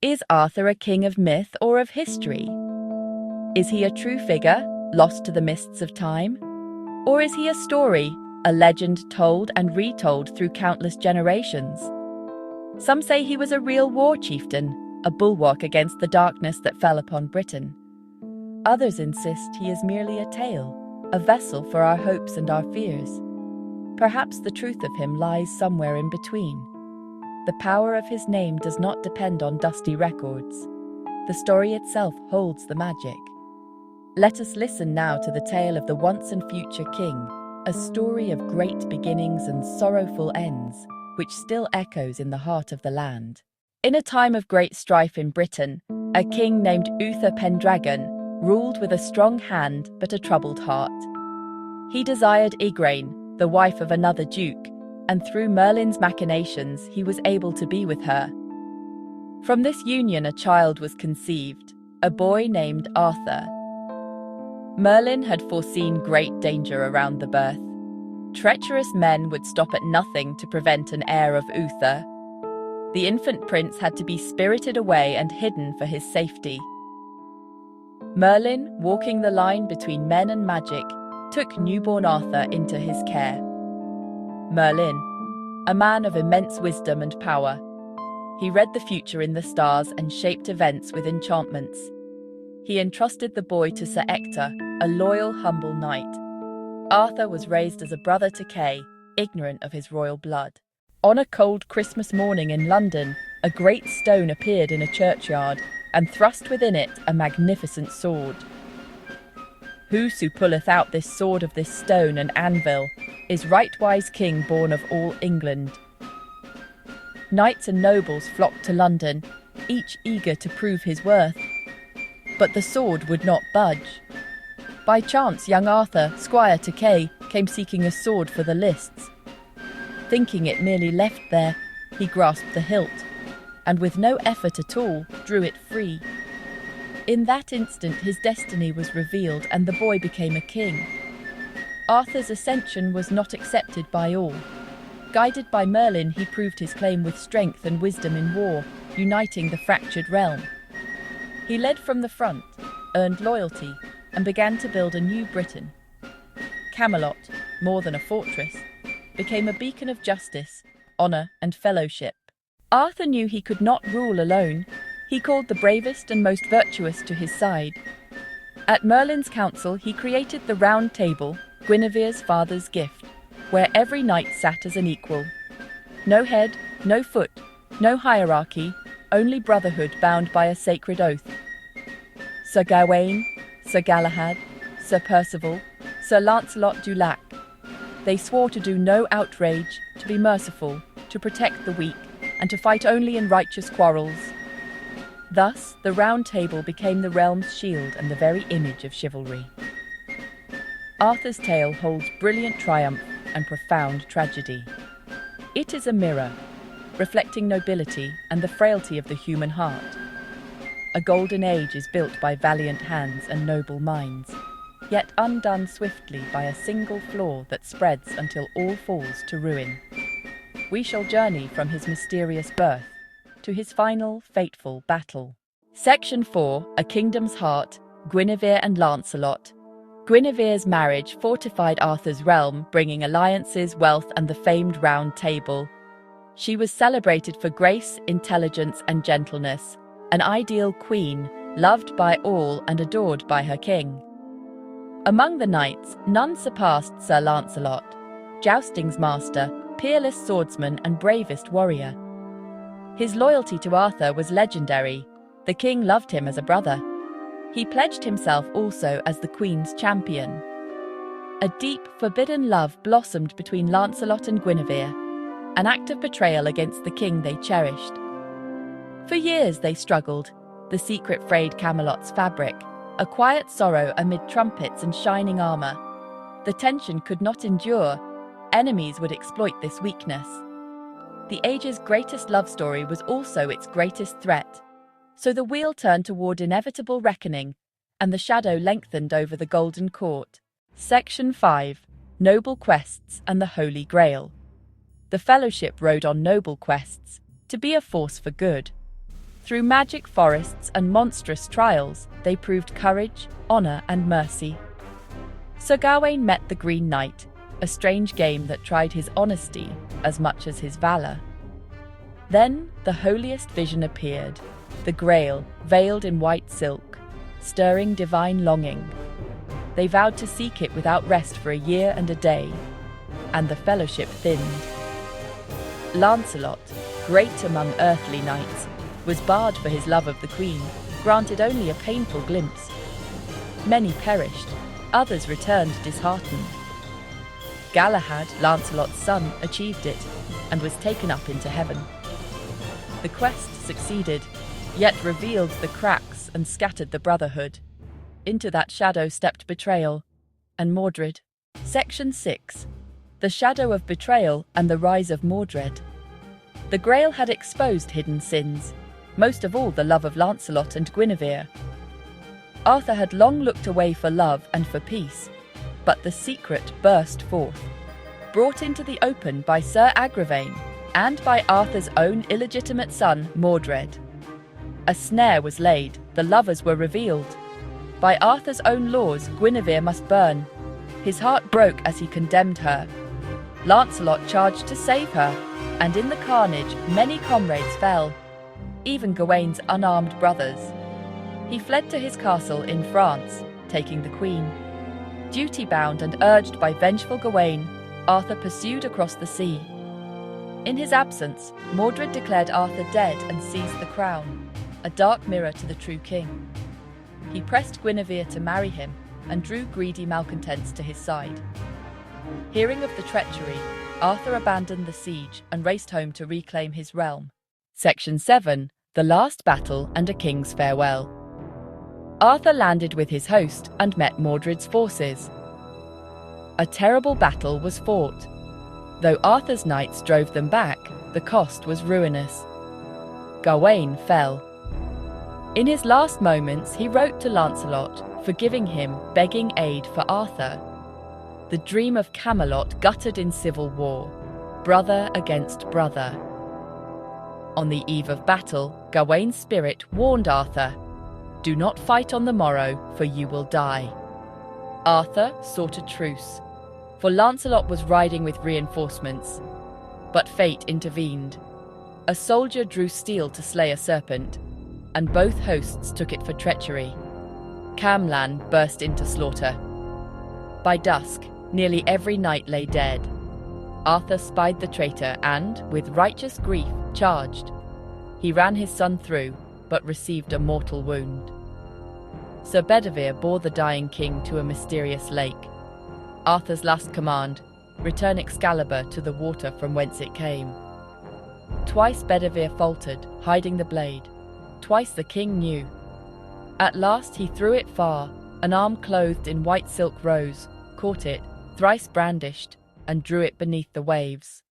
Is Arthur a king of myth or of history? Is he a true figure, lost to the mists of time? Or is he a story, a legend told and retold through countless generations? Some say he was a real war chieftain, a bulwark against the darkness that fell upon Britain. Others insist he is merely a tale, a vessel for our hopes and our fears. Perhaps the truth of him lies somewhere in between. The power of his name does not depend on dusty records. The story itself holds the magic. Let us listen now to the tale of the once and future king, a story of great beginnings and sorrowful ends, which still echoes in the heart of the land. In a time of great strife in Britain, a king named Uther Pendragon ruled with a strong hand but a troubled heart. He desired Igraine, the wife of another duke, and through Merlin's machinations he was able to be with her. From this union a child was conceived, a boy named Arthur. Merlin had foreseen great danger around the birth. Treacherous men would stop at nothing to prevent an heir of Uther. The infant prince had to be spirited away and hidden for his safety. Merlin, walking the line between men and magic, took newborn Arthur into his care. Merlin, a man of immense wisdom and power. He read the future in the stars and shaped events with enchantments. He entrusted the boy to Sir Ector, a loyal, humble knight. Arthur was raised as a brother to Kay, ignorant of his royal blood. On a cold Christmas morning in London, a great stone appeared in a churchyard, and thrust within it a magnificent sword. Whoso pulleth out this sword of this stone and anvil is rightwise king born of all England. Knights and nobles flocked to London, each eager to prove his worth. But the sword would not budge. By chance young Arthur, squire to Kay, came seeking a sword for the lists. Thinking it merely left there, he grasped the hilt, and with no effort at all, drew it free. In that instant his destiny was revealed and the boy became a king. Arthur's ascension was not accepted by all. Guided by Merlin, he proved his claim with strength and wisdom in war, uniting the fractured realm. He led from the front, earned loyalty, and began to build a new Britain. Camelot, more than a fortress, became a beacon of justice, honour, and fellowship. Arthur knew he could not rule alone. He called the bravest and most virtuous to his side. At Merlin's council he created the Round Table, Guinevere's father's gift, where every knight sat as an equal. No head, no foot, no hierarchy, only brotherhood bound by a sacred oath. Sir Gawain, Sir Galahad, Sir Percival, Sir Lancelot du Lac. They swore to do no outrage, to be merciful, to protect the weak, and to fight only in righteous quarrels. Thus, the Round Table became the realm's shield and the very image of chivalry. Arthur's tale holds brilliant triumph and profound tragedy. It is a mirror, reflecting nobility and the frailty of the human heart. A golden age is built by valiant hands and noble minds, yet undone swiftly by a single flaw that spreads until all falls to ruin. We shall journey from his mysterious birth to his final, fateful battle. Section 4, A Kingdom's Heart, Guinevere and Lancelot. Guinevere's marriage fortified Arthur's realm, bringing alliances, wealth, and the famed Round Table. She was celebrated for grace, intelligence, and gentleness, an ideal queen, loved by all and adored by her king. Among the knights, none surpassed Sir Lancelot, jousting's master, peerless swordsman, and bravest warrior. His loyalty to Arthur was legendary. The king loved him as a brother. He pledged himself also as the queen's champion. A deep, forbidden love blossomed between Lancelot and Guinevere, an act of betrayal against the king they cherished. For years they struggled, the secret frayed Camelot's fabric, a quiet sorrow amid trumpets and shining armour. The tension could not endure. Enemies would exploit this weakness. The age's greatest love story was also its greatest threat. So the wheel turned toward inevitable reckoning, and the shadow lengthened over the Golden Court. Section 5, Noble Quests and the Holy Grail. The Fellowship rode on noble quests, to be a force for good. Through magic forests and monstrous trials, they proved courage, honor, and mercy. Sir Gawain met the Green Knight, a strange game that tried his honesty as much as his valor. Then the holiest vision appeared, the Grail, veiled in white silk, stirring divine longing. They vowed to seek it without rest for a year and a day, and the fellowship thinned. Lancelot, great among earthly knights, was barred for his love of the Queen, granted only a painful glimpse. Many perished, others returned disheartened. Galahad, Lancelot's son, achieved it, and was taken up into heaven. The quest succeeded, yet revealed the cracks and scattered the brotherhood. Into that shadow stepped betrayal, and Mordred. Section 6. The Shadow of Betrayal and the Rise of Mordred. The Grail had exposed hidden sins, most of all the love of Lancelot and Guinevere. Arthur had long looked away for love and for peace, but the secret burst forth, brought into the open by Sir Agravain and by Arthur's own illegitimate son, Mordred. A snare was laid, the lovers were revealed. By Arthur's own laws, Guinevere must burn. His heart broke as he condemned her. Lancelot charged to save her, and in the carnage many comrades fell, even Gawain's unarmed brothers. He fled to his castle in France, taking the Queen. Duty-bound and urged by vengeful Gawain, Arthur pursued across the sea. In his absence, Mordred declared Arthur dead and seized the crown, a dark mirror to the true king. He pressed Guinevere to marry him and drew greedy malcontents to his side. Hearing of the treachery, Arthur abandoned the siege and raced home to reclaim his realm. Section 7. The Last Battle and a King's Farewell. Arthur landed with his host and met Mordred's forces. A terrible battle was fought. Though Arthur's knights drove them back, the cost was ruinous. Gawain fell. In his last moments, he wrote to Lancelot, forgiving him, begging aid for Arthur. The dream of Camelot guttered in civil war, brother against brother. On the eve of battle, Gawain's spirit warned Arthur, "Do not fight on the morrow, for you will die." Arthur sought a truce, for Lancelot was riding with reinforcements. But fate intervened. A soldier drew steel to slay a serpent, and both hosts took it for treachery. Camlan burst into slaughter. By dusk, nearly every knight lay dead. Arthur spied the traitor and, with righteous grief, charged. He ran his son through, but received a mortal wound. Sir Bedivere bore the dying king to a mysterious lake. Arthur's last command, return Excalibur to the water from whence it came. Twice Bedivere faltered, hiding the blade. Twice the king knew. At last he threw it far, an arm clothed in white silk rose, caught it, thrice brandished, and drew it beneath the waves.